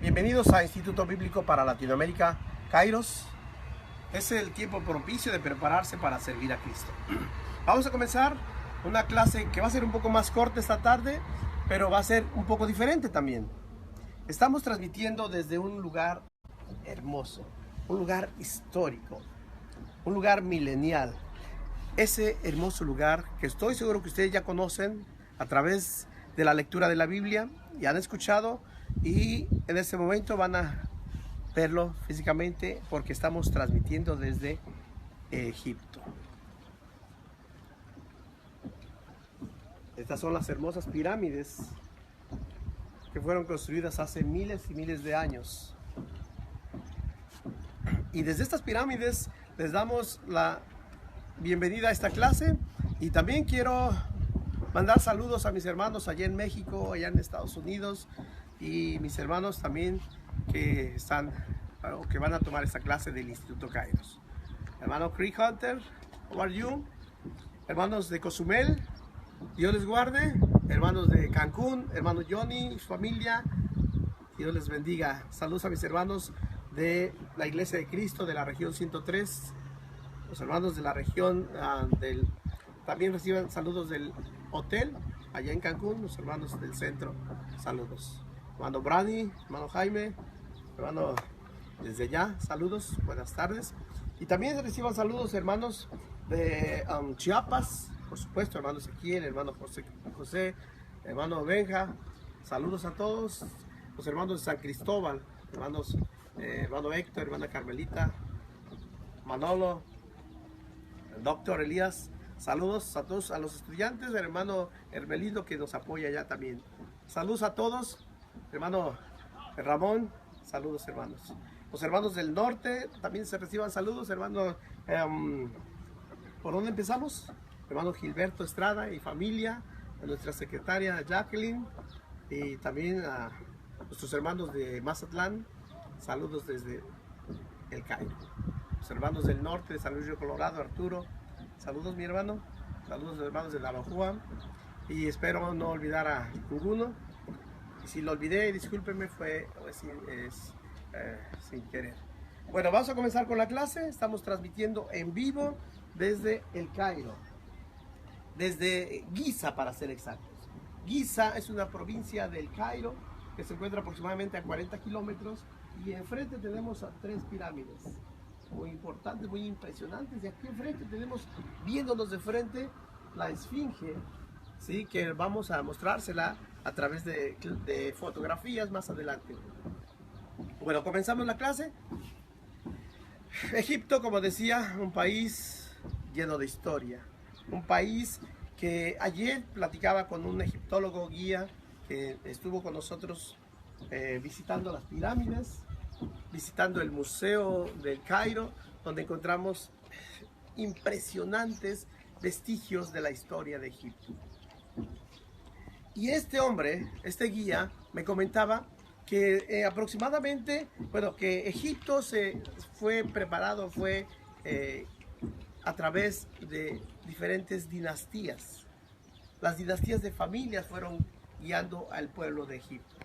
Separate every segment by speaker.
Speaker 1: Bienvenidos a Instituto Bíblico para Latinoamérica, Kairos. Es el tiempo propicio de prepararse para servir a Cristo. Vamos a comenzar una clase que va a ser un poco más corta esta tarde, pero va a ser un poco diferente también. Estamos transmitiendo desde un lugar hermoso, un lugar histórico, un lugar milenial. Ese hermoso lugar que estoy seguro que ustedes ya conocen a través de la lectura de la Biblia y han escuchado, y en este momento van a verlo físicamente porque estamos transmitiendo desde Egipto. Estas son las hermosas pirámides que fueron construidas hace miles y miles de años. Y desde estas pirámides les damos la bienvenida a esta clase, y también quiero mandar saludos a mis hermanos allá en México, allá en Estados Unidos, y mis hermanos también que están o que van a tomar esta clase del Instituto Kairos. Hermano Creek Hunter, how are you? Hermanos de Cozumel, Dios les guarde. Hermanos de Cancún, hermano Johnny y su familia, Dios les bendiga. Saludos a mis hermanos de la Iglesia de Cristo de la región 103, los hermanos de la región también reciban saludos del hotel allá en Cancún, los hermanos del centro, saludos. Hermano Brani, hermano Jaime, hermano desde allá, saludos, buenas tardes. Y también reciban saludos hermanos de Chiapas, por supuesto, hermano Ezequiel, hermano José, hermano Benja, saludos a todos. Los hermanos de San Cristóbal, hermano Héctor, hermana Carmelita, Manolo, el doctor Elías, saludos a todos, a los estudiantes, el hermano Hermelino que nos apoya allá también. Saludos a todos, hermano Ramón, saludos hermanos. Los hermanos del norte también se reciban saludos, hermano, ¿por dónde empezamos? Hermano Gilberto Estrada y familia, a nuestra secretaria Jacqueline, y también a nuestros hermanos de Mazatlán, saludos desde el Cairo. Los hermanos del norte de San Luis Río Colorado, Arturo, saludos mi hermano, saludos los hermanos de Navajoa, y espero no olvidar a ninguno, y si lo olvidé, discúlpenme, fue sin querer. Bueno, vamos a comenzar con la clase. Estamos transmitiendo en vivo desde el Cairo, desde Giza para ser exactos. Giza es una provincia del Cairo que se encuentra aproximadamente a 40 kilómetros, y enfrente tenemos a 3 pirámides muy importantes, muy impresionantes, y aquí enfrente tenemos, viéndonos de frente, la Esfinge, ¿sí? Que vamos a mostrársela a través de fotografías más adelante. Bueno, comenzamos la clase. Egipto, como decía, un país lleno de historia, un país que ayer platicaba con un egiptólogo guía que estuvo con nosotros visitando las pirámides, visitando el Museo del Cairo, donde encontramos impresionantes vestigios de la historia de Egipto. Y este hombre, este guía, me comentaba que aproximadamente, bueno, que Egipto fue preparado, a través de diferentes dinastías. Las dinastías de familias fueron guiando al pueblo de Egipto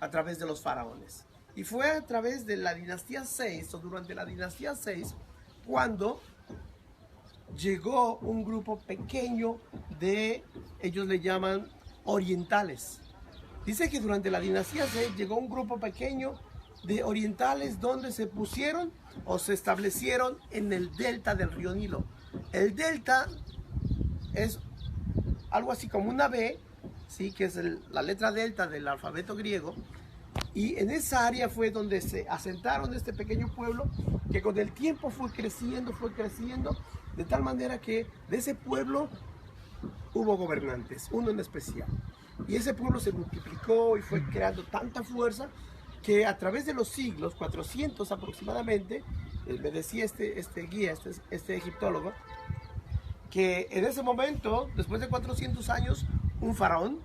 Speaker 1: a través de los faraones. Y fue a través de la dinastía 6, o durante la dinastía 6, cuando llegó un grupo pequeño de, ellos le llaman orientales. Dice que durante la dinastía 6 llegó un grupo pequeño de orientales donde se pusieron o se establecieron en el delta del río Nilo. El delta es algo así como una B, ¿sí? Que es la letra delta del alfabeto griego, y en esa área fue donde se asentaron este pequeño pueblo, que con el tiempo fue creciendo, de tal manera que de ese pueblo hubo gobernantes, uno en especial, y ese pueblo se multiplicó y fue creando tanta fuerza que a través de los siglos, 400 aproximadamente, me decía este guía, este egiptólogo, que en ese momento, después de 400 años, un faraón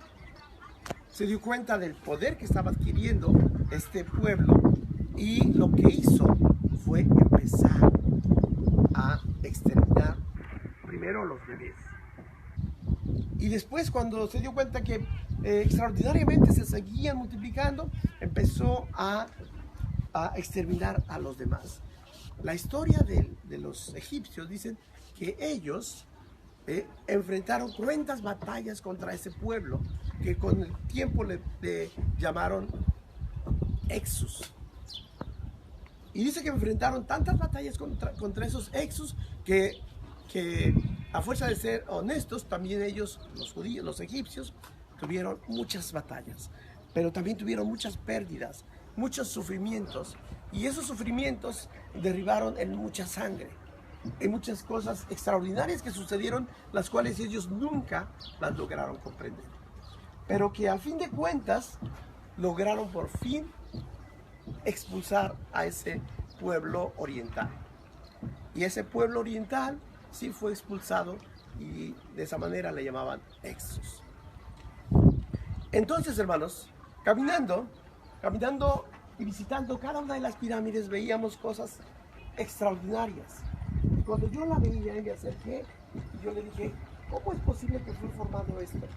Speaker 1: se dio cuenta del poder que estaba adquiriendo este pueblo, y lo que hizo fue empezar a exterminar primero los bebés. Y después, cuando se dio cuenta que extraordinariamente se seguían multiplicando, empezó a exterminar a los demás. La historia de los egipcios dicen que ellos enfrentaron cruentas batallas contra ese pueblo, que con el tiempo le llamaron Exus. Y dice que enfrentaron tantas batallas contra esos Exus que a fuerza de ser honestos, también ellos, los judíos, los egipcios, tuvieron muchas batallas, pero también tuvieron muchas pérdidas, muchos sufrimientos, y esos sufrimientos derribaron en mucha sangre, en muchas cosas extraordinarias que sucedieron, las cuales ellos nunca las lograron comprender, pero que al fin de cuentas lograron por fin expulsar a ese pueblo oriental. Y ese pueblo oriental sí fue expulsado, y de esa manera le llamaban Exus. Entonces, hermanos, caminando y visitando cada una de las pirámides, veíamos cosas extraordinarias. Y cuando yo la veía, me acerqué y yo le dije, ¿cómo es posible que fue formado esto?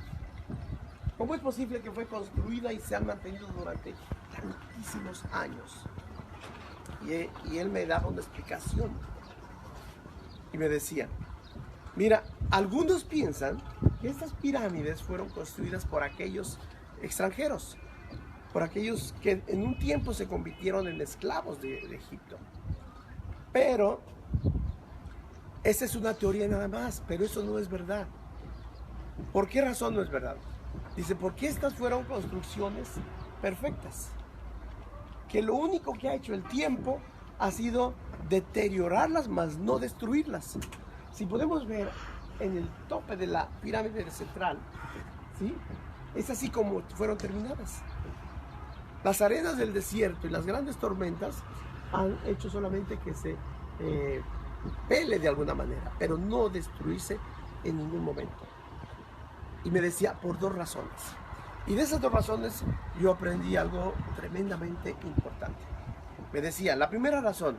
Speaker 1: ¿Cómo es posible que fue construida y se han mantenido durante tantísimos años? Y él me daba una explicación. Y me decía, mira, algunos piensan que estas pirámides fueron construidas por aquellos extranjeros, por aquellos que en un tiempo se convirtieron en esclavos de Egipto. Pero esa es una teoría nada más, pero eso no es verdad. ¿Por qué razón no es verdad? Dice, porque estas fueron construcciones perfectas, que lo único que ha hecho el tiempo ha sido deteriorarlas, más no destruirlas. Si podemos ver en el tope de la pirámide central, ¿sí?, es así como fueron terminadas. Las arenas del desierto y las grandes tormentas han hecho solamente que se pele de alguna manera, pero no destruirse en ningún momento. Y me decía, por dos razones. Y de esas dos razones yo aprendí algo tremendamente importante. Me decía, la primera razón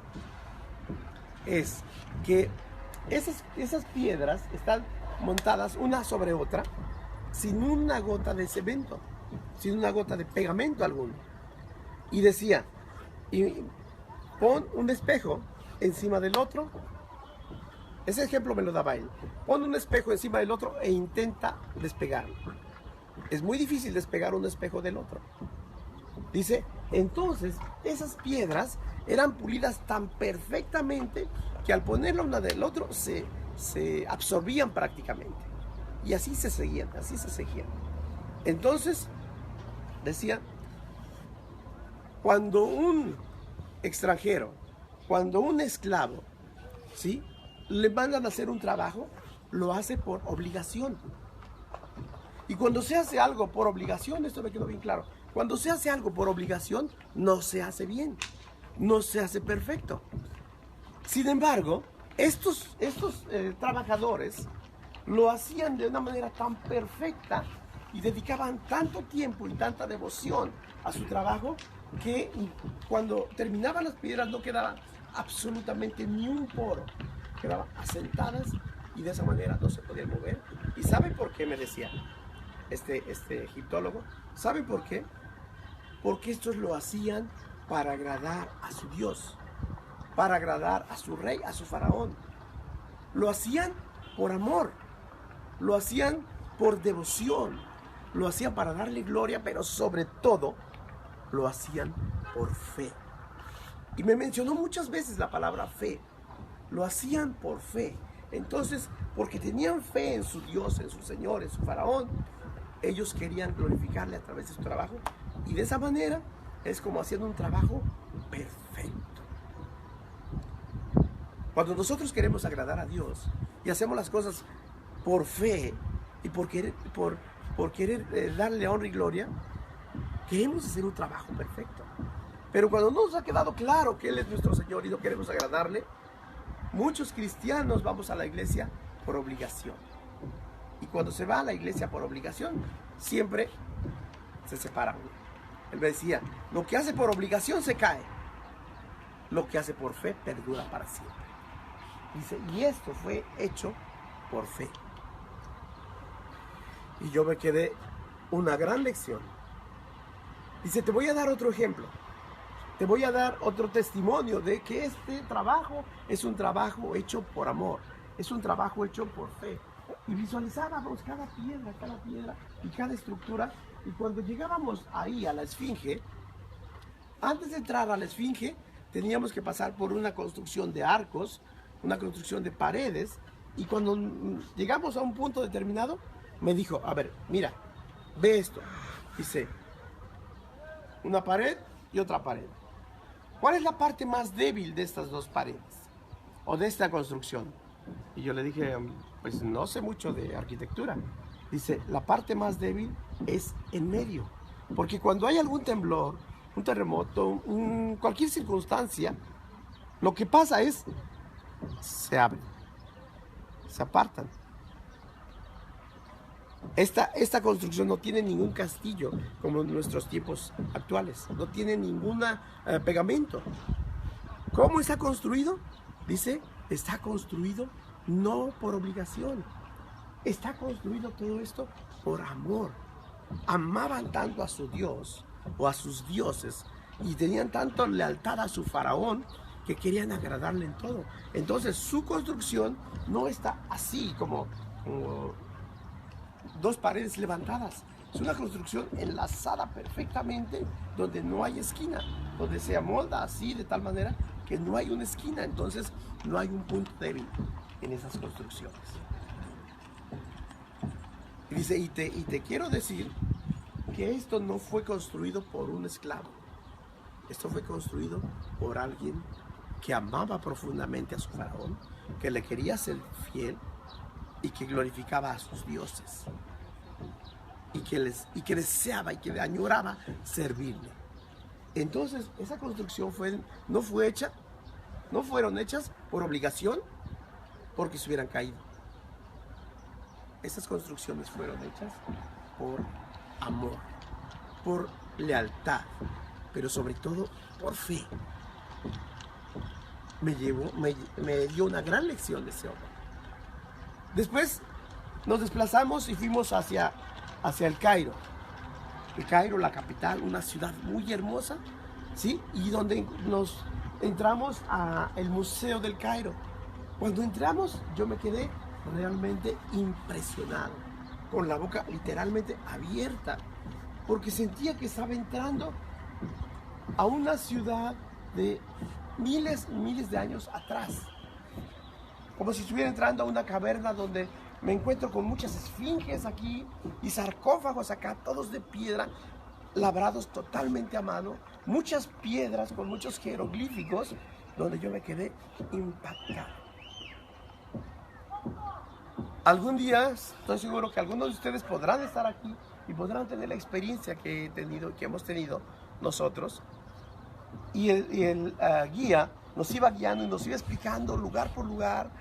Speaker 1: es que esas piedras están montadas una sobre otra sin una gota de cemento, sin una gota de pegamento alguno. Y decía, y pon un espejo encima del otro. Ese ejemplo me lo daba él. Pon un espejo encima del otro e intenta despegarlo. Es muy difícil despegar un espejo del otro. Dice, entonces esas piedras eran pulidas tan perfectamente que al ponerla una del otro se absorbían prácticamente. Y así se seguían, así se seguían. Entonces, decía, cuando un extranjero, cuando un esclavo, ¿sí?, le mandan a hacer un trabajo, lo hace por obligación. Y cuando se hace algo por obligación, esto me quedó bien claro, cuando se hace algo por obligación, no se hace bien, no se hace perfecto. Sin embargo, estos trabajadores lo hacían de una manera tan perfecta y dedicaban tanto tiempo y tanta devoción a su trabajo que cuando terminaban las piedras no quedaba absolutamente ni un poro, quedaban asentadas y de esa manera no se podían mover. ¿Y sabe por qué? Me decía este egiptólogo. ¿Sabe por qué? Porque estos lo hacían para agradar a su Dios, para agradar a su rey, a su faraón. Lo hacían por amor, lo hacían por devoción, lo hacían para darle gloria, pero sobre todo lo hacían por fe. Y me mencionó muchas veces la palabra fe. Lo hacían por fe. Entonces, porque tenían fe en su Dios, en su Señor, en su faraón, ellos querían glorificarle a través de su trabajo. Y de esa manera es como haciendo un trabajo perfecto. Cuando nosotros queremos agradar a Dios y hacemos las cosas por fe y por querer darle honra y gloria, queremos hacer un trabajo perfecto. Pero cuando nos ha quedado claro que Él es nuestro Señor y no queremos agradarle, muchos cristianos vamos a la iglesia por obligación. Y cuando se va a la iglesia por obligación, siempre se separa uno. Él me decía, lo que hace por obligación se cae. Lo que hace por fe perdura para siempre. Dice, y esto fue hecho por fe. Y yo me quedé una gran lección. Dice, te voy a dar otro ejemplo. Te voy a dar otro testimonio de que este trabajo es un trabajo hecho por amor. Es un trabajo hecho por fe. Y visualizábamos cada piedra y cada estructura. Y cuando llegábamos ahí a la Esfinge, antes de entrar a la Esfinge, teníamos que pasar por una construcción de arcos, una construcción de paredes. Y cuando llegamos a un punto determinado, me dijo, a ver, mira, ve esto. Dice, una pared y otra pared. ¿Cuál es la parte más débil de estas dos paredes? O de esta construcción. Y yo le dije, pues no sé mucho de arquitectura. Dice, la parte más débil es en medio. Porque cuando hay algún temblor, un terremoto, cualquier circunstancia, lo que pasa es, se abren, se apartan. Esta construcción no tiene ningún castillo como en nuestros tiempos actuales. No tiene ningún pegamento. ¿Cómo está construido? Dice, está construido no por obligación. Está construido todo esto por amor. Amaban tanto a su Dios o a sus dioses y tenían tanto lealtad a su faraón que querían agradarle en todo. Entonces su construcción no está así como dos paredes levantadas. Es una construcción enlazada perfectamente, donde no hay esquina, donde se amolda así de tal manera que no hay una esquina. Entonces no hay un punto débil en esas construcciones. Y dice, y te quiero decir que esto no fue construido por un esclavo. Esto fue construido por alguien que amaba profundamente a su faraón, que le quería ser fiel y que glorificaba a sus dioses. Y que deseaba y que añoraba servirle. Entonces, esa construcción no fueron hechas por obligación, porque se hubieran caído. Esas construcciones fueron hechas por amor, por lealtad, pero sobre todo por fe. Me dio una gran lección de ese hombre. Después nos desplazamos y fuimos hacia el Cairo. El Cairo, la capital, una ciudad muy hermosa, ¿sí? Y donde nos entramos al Museo del Cairo. Cuando entramos, yo me quedé realmente impresionado, con la boca literalmente abierta, porque sentía que estaba entrando a una ciudad de miles y miles de años atrás. Como si estuviera entrando a una caverna donde me encuentro con muchas esfinges aquí y sarcófagos acá, todos de piedra, labrados totalmente a mano, muchas piedras con muchos jeroglíficos, donde yo me quedé impactado. Algún día, estoy seguro que algunos de ustedes podrán estar aquí y podrán tener la experiencia que hemos tenido nosotros. Y el guía nos iba guiando y nos iba explicando lugar por lugar,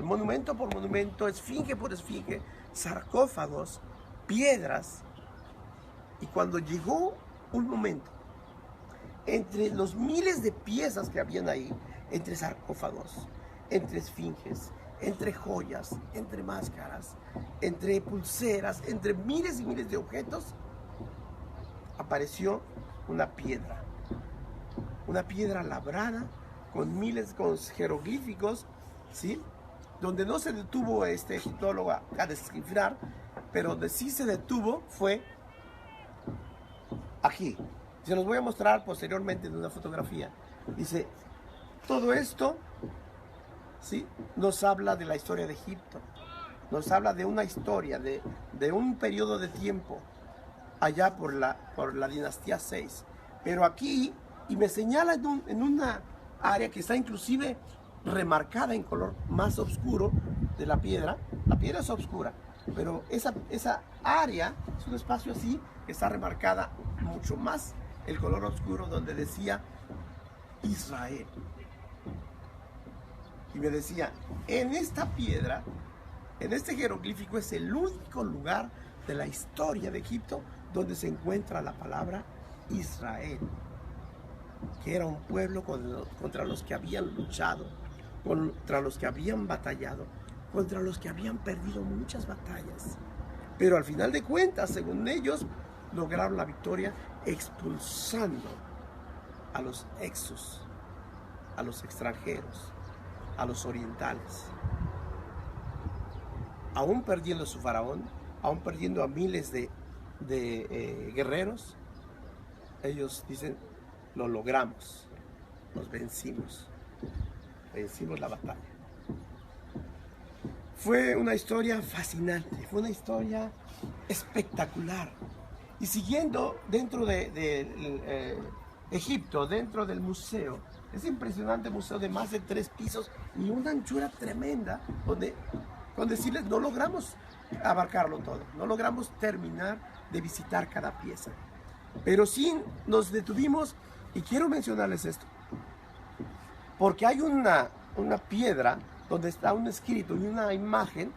Speaker 1: monumento por monumento, esfinge por esfinge, sarcófagos, piedras. Y cuando llegó un momento, entre los miles de piezas que habían ahí, entre sarcófagos, entre esfinges, entre joyas, entre máscaras, entre pulseras, entre miles y miles de objetos, apareció una piedra labrada con jeroglíficos, ¿sí? Donde no se detuvo este egiptólogo a descifrar, pero donde sí se detuvo fue aquí. Se los voy a mostrar posteriormente en una fotografía. Dice, todo esto, ¿sí?, nos habla de la historia de Egipto, nos habla de una historia, de un periodo de tiempo allá por la dinastía 6. Pero aquí, y me señala en una área que está inclusive remarcada en color más oscuro de la piedra es oscura, pero esa área es un espacio así que está remarcada mucho más el color oscuro, donde decía Israel. Y me decía, en esta piedra, en este jeroglífico, es el único lugar de la historia de Egipto donde se encuentra la palabra Israel, que era un pueblo contra los que habían luchado, contra los que habían batallado, contra los que habían perdido muchas batallas, Pero al final de cuentas, según ellos, lograron la victoria expulsando a los exos, a los extranjeros, a los orientales. Aún perdiendo su faraón, aún perdiendo a miles de guerreros, ellos dicen, lo logramos, nos vencimos la batalla. Fue una historia fascinante, fue una historia espectacular. Y siguiendo dentro de Egipto, dentro del museo, ese impresionante museo de más de 3 pisos y una anchura tremenda, donde, con decirles, no logramos abarcarlo todo, no logramos terminar de visitar cada pieza. Pero sí nos detuvimos, y quiero mencionarles esto, porque hay una piedra donde está un escrito y una imagen,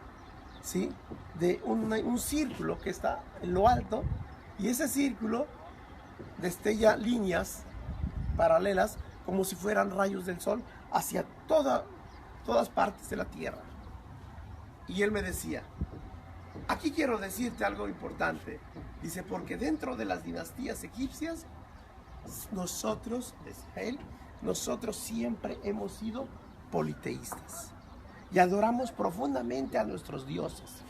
Speaker 1: ¿sí?, de un círculo que está en lo alto, y ese círculo destella líneas paralelas como si fueran rayos del sol hacia todas partes de la tierra. Y él me decía, aquí quiero decirte algo importante. Dice, porque dentro de las dinastías egipcias, nosotros, decía él, nosotros siempre hemos sido politeístas y adoramos profundamente a nuestros dioses.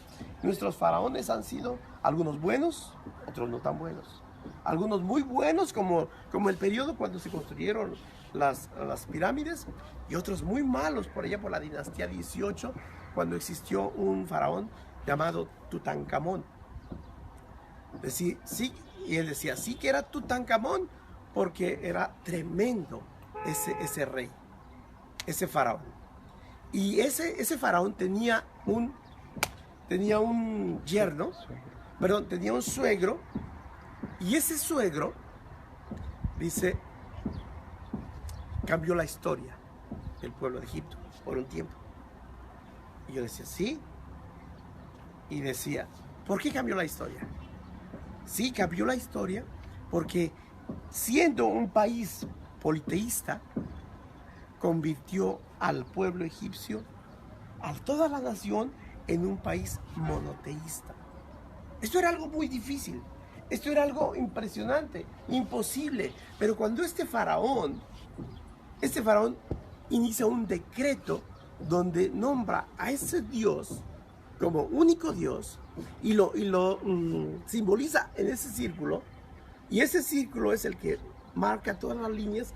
Speaker 1: Nuestros faraones han sido algunos buenos, otros no tan buenos. Algunos muy buenos, como el periodo cuando se construyeron las pirámides, y otros muy malos por allá por la dinastía 18, cuando existió un faraón llamado Tutankamón. Sí, y él decía, sí que era Tutankamón, porque era tremendo ese rey, ese faraón. Y ese faraón tenía un yerno, perdón, tenía un suegro, y ese suegro, dice, cambió la historia del pueblo de Egipto por un tiempo. Y yo decía, sí. Y decía, ¿por qué cambió la historia? Sí, cambió la historia porque, siendo un país politeísta, convirtió al pueblo egipcio, a toda la nación, en un país monoteísta. Esto era algo muy difícil, esto era algo impresionante, imposible. Pero cuando este faraón inicia un decreto donde nombra a ese Dios como único Dios y lo simboliza en ese círculo, y ese círculo es el que marca todas las líneas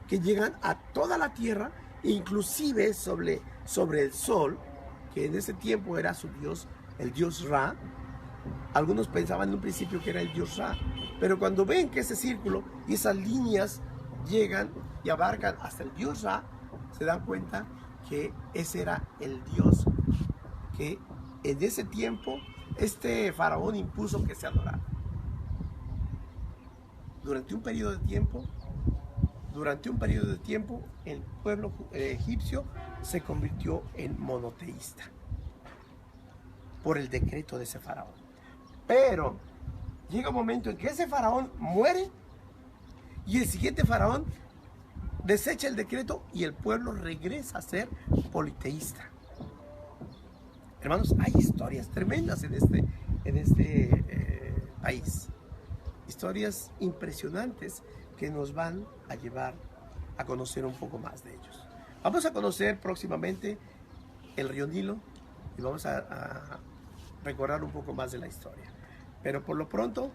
Speaker 1: que llegan a toda la tierra, inclusive sobre el sol, que en ese tiempo era su dios, el dios Ra. Algunos pensaban en un principio que era el dios Ra, pero cuando ven que ese círculo y esas líneas llegan y abarcan hasta el dios Ra, se dan cuenta que ese era el dios que en ese tiempo este faraón impuso que se adorara. Durante un periodo de tiempo, el pueblo egipcio se convirtió en monoteísta por el decreto de ese faraón. Pero llega un momento en que ese faraón muere y el siguiente faraón desecha el decreto y el pueblo regresa a ser politeísta. Hermanos, hay historias tremendas en este país. Historias impresionantes que nos van a llevar a conocer un poco más de ellos. Vamos a conocer próximamente el río Nilo y vamos a recordar un poco más de la historia. Pero por lo pronto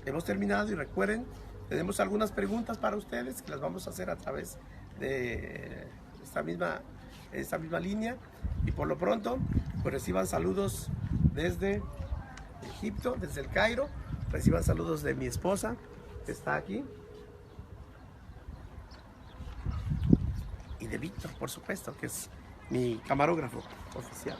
Speaker 1: hemos terminado, y recuerden, tenemos algunas preguntas para ustedes que las vamos a hacer a través de esta misma línea. Y por lo pronto, pues reciban saludos desde Egipto, desde el Cairo. Reciban saludos de mi esposa, que está aquí, y de Víctor, por supuesto, que es mi camarógrafo oficial.